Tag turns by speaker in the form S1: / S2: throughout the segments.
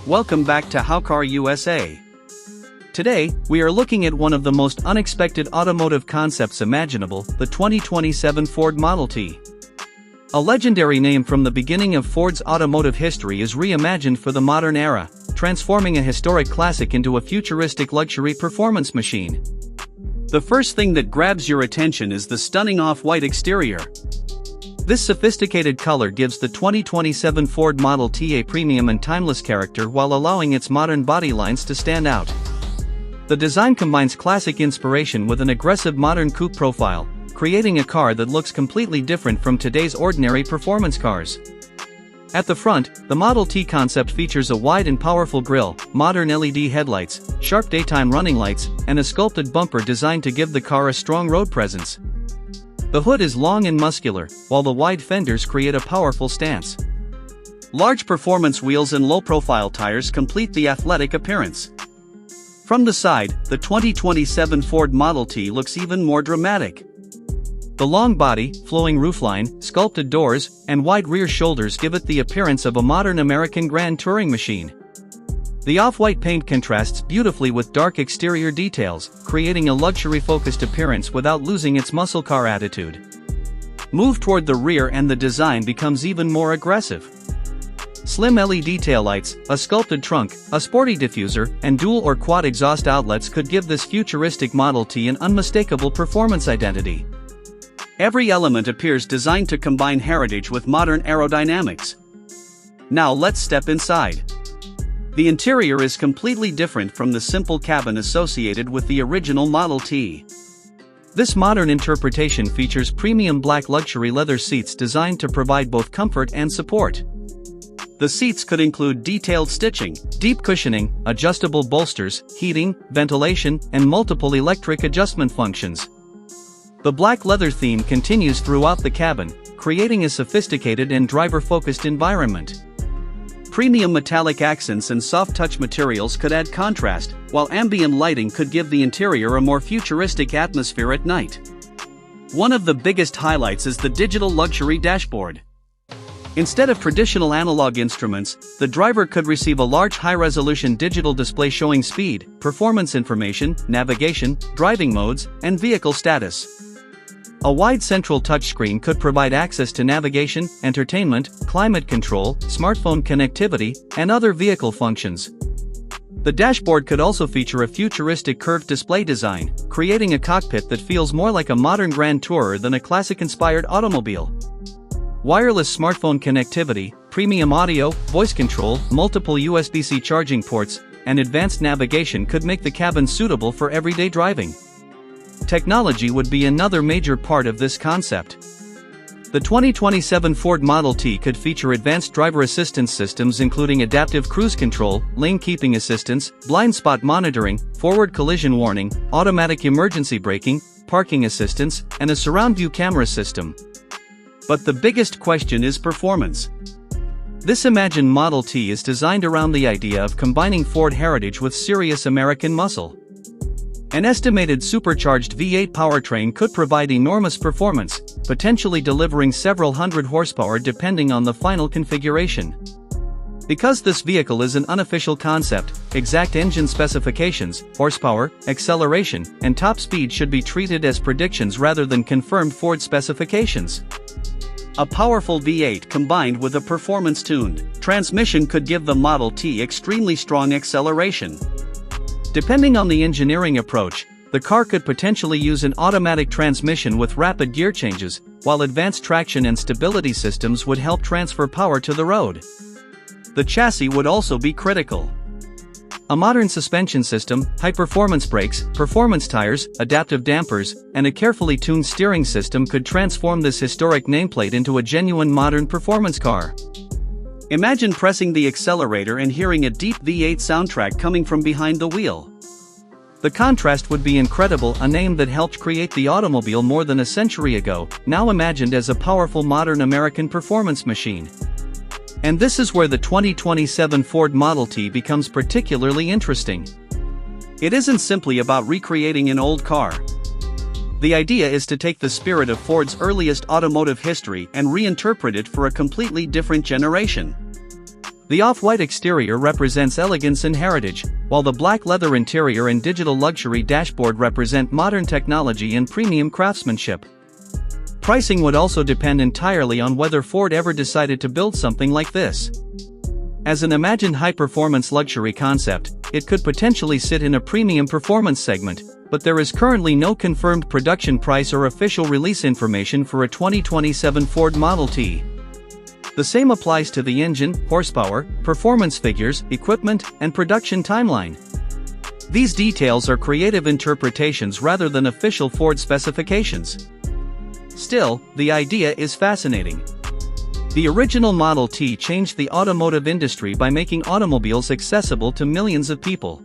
S1: Welcome back to Howcar USA. Today, we are looking at one of the most unexpected automotive concepts imaginable, the 2027 Ford Model T. A legendary name from the beginning of Ford's automotive history is reimagined for the modern era, transforming a historic classic into a futuristic luxury performance machine. The first thing that grabs your attention is the stunning off-white exterior. This sophisticated color gives the 2027 Ford Model T a premium and timeless character while allowing its modern body lines to stand out. The design combines classic inspiration with an aggressive modern coupe profile, creating a car that looks completely different from today's ordinary performance cars. At the front, the Model T concept features a wide and powerful grille, modern LED headlights, sharp daytime running lights, and a sculpted bumper designed to give the car a strong road presence. The hood is long and muscular, while the wide fenders create a powerful stance. Large performance wheels and low-profile tires complete the athletic appearance. From the side, the 2027 Ford Model T looks even more dramatic. The long body, flowing roofline, sculpted doors, and wide rear shoulders give it the appearance of a modern American grand touring machine. The off-white paint contrasts beautifully with dark exterior details, creating a luxury-focused appearance without losing its muscle car attitude. Move toward the rear and the design becomes even more aggressive. Slim LED taillights, a sculpted trunk, a sporty diffuser, and dual or quad exhaust outlets could give this futuristic Model T an unmistakable performance identity. Every element appears designed to combine heritage with modern aerodynamics. Now let's step inside. The interior is completely different from the simple cabin associated with the original Model T. This modern interpretation features premium black luxury leather seats designed to provide both comfort and support. The seats could include detailed stitching, deep cushioning, adjustable bolsters, heating, ventilation, and multiple electric adjustment functions. The black leather theme continues throughout the cabin, creating a sophisticated and driver-focused environment. Premium metallic accents and soft-touch materials could add contrast, while ambient lighting could give the interior a more futuristic atmosphere at night. One of the biggest highlights is the digital luxury dashboard. Instead of traditional analog instruments, the driver could receive a large high-resolution digital display showing speed, performance information, navigation, driving modes, and vehicle status. A wide central touchscreen could provide access to navigation, entertainment, climate control, smartphone connectivity, and other vehicle functions. The dashboard could also feature a futuristic curved display design, creating a cockpit that feels more like a modern grand tourer than a classic-inspired automobile. Wireless smartphone connectivity, premium audio, voice control, multiple USB-C charging ports, and advanced navigation could make the cabin suitable for everyday driving. Technology would be another major part of this concept. The 2027 Ford Model T could feature advanced driver assistance systems including adaptive cruise control, lane keeping assistance, blind spot monitoring, forward collision warning, automatic emergency braking, parking assistance, and a surround view camera system. But the biggest question is performance. This imagined Model T is designed around the idea of combining Ford heritage with serious American muscle. An estimated supercharged V8 powertrain could provide enormous performance, potentially delivering several hundred horsepower depending on the final configuration. Because this vehicle is an unofficial concept, exact engine specifications, horsepower, acceleration, and top speed should be treated as predictions rather than confirmed Ford specifications. A powerful V8 combined with a performance-tuned transmission could give the Model T extremely strong acceleration. Depending on the engineering approach, the car could potentially use an automatic transmission with rapid gear changes, while advanced traction and stability systems would help transfer power to the road. The chassis would also be critical. A modern suspension system, high-performance brakes, performance tires, adaptive dampers, and a carefully tuned steering system could transform this historic nameplate into a genuine modern performance car. Imagine pressing the accelerator and hearing a deep V8 soundtrack coming from behind the wheel. The contrast would be incredible, a name that helped create the automobile more than a century ago, now imagined as a powerful modern American performance machine. And this is where the 2027 Ford Model T becomes particularly interesting. It isn't simply about recreating an old car. The idea is to take the spirit of Ford's earliest automotive history and reinterpret it for a completely different generation. The off-white exterior represents elegance and heritage, while the black leather interior and digital luxury dashboard represent modern technology and premium craftsmanship. Pricing would also depend entirely on whether Ford ever decided to build something like this. As an imagined high-performance luxury concept, it could potentially sit in a premium performance segment, but there is currently no confirmed production price or official release information for a 2027 Ford Model T. The same applies to the engine, horsepower, performance figures, equipment, and production timeline. These details are creative interpretations rather than official Ford specifications. Still, the idea is fascinating. The original Model T changed the automotive industry by making automobiles accessible to millions of people.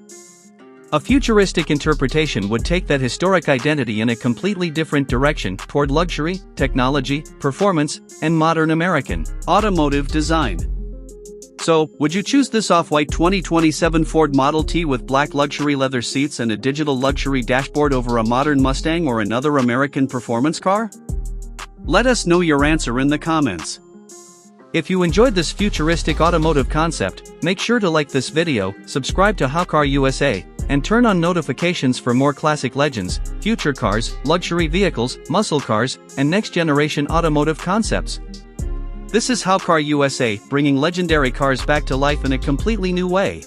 S1: A futuristic interpretation would take that historic identity in a completely different direction toward luxury, technology, performance, and modern American automotive design. So, would you choose this off-white 2027 Ford Model T with black luxury leather seats and a digital luxury dashboard over a modern Mustang or another American performance car? Let us know your answer in the comments. If you enjoyed this futuristic automotive concept, make sure to like this video, subscribe to Howcar USA, and turn on notifications for more classic legends, future cars, luxury vehicles, muscle cars, and next-generation automotive concepts. This is Howcar USA, bringing legendary cars back to life in a completely new way.